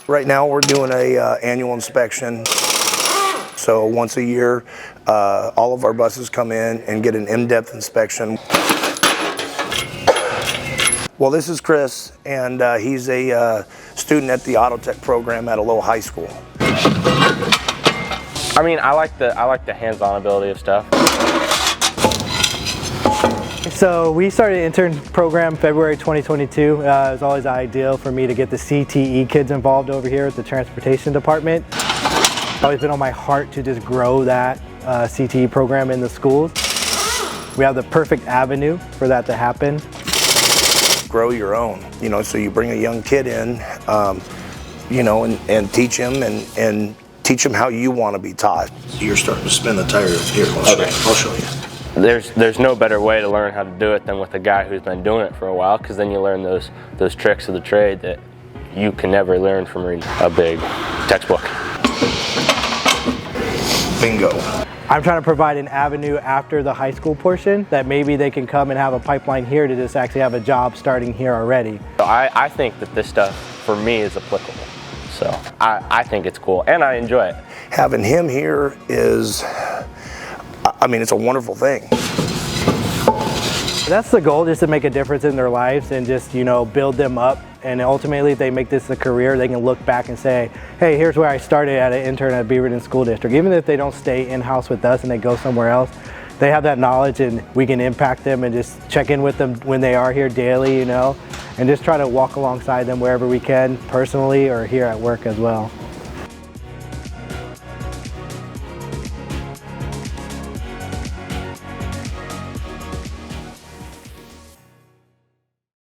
Right now we're doing a annual inspection. So once a year, all of our buses come in and get an in-depth inspection. Well, this is Chris, and he's a student at the Auto Tech program at Aloha High School. I mean, I like the hands-on ability of stuff. So we started an intern program February 2022. It was always ideal for me to get the CTE kids involved over here at the Transportation Department. It's always been on my heart to just grow that CTE program in the schools. We have the perfect avenue for that to happen. Grow your own, you know, so you bring a young kid in, you know, and teach him and teach them how you want to be taught. You're starting to spin the tire here. I'll show you. There's no better way to learn how to do it than with a guy who's been doing it for a while, because then you learn those tricks of the trade that you can never learn from reading a big textbook. Bingo. I'm trying to provide an avenue after the high school portion that maybe they can come and have a pipeline here to just actually have a job starting here already. So I think that this stuff for me is applicable. So I think it's cool and I enjoy it. Having him here is, I mean, it's a wonderful thing. That's the goal, just to make a difference in their lives and just, you know, build them up. And ultimately, if they make this a career, they can look back and say, hey, here's where I started at an intern at Beaverton School District. Even if they don't stay in-house with us and they go somewhere else, they have that knowledge and we can impact them and just check in with them when they are here daily, you know, and just try to walk alongside them wherever we can, personally or here at work as well.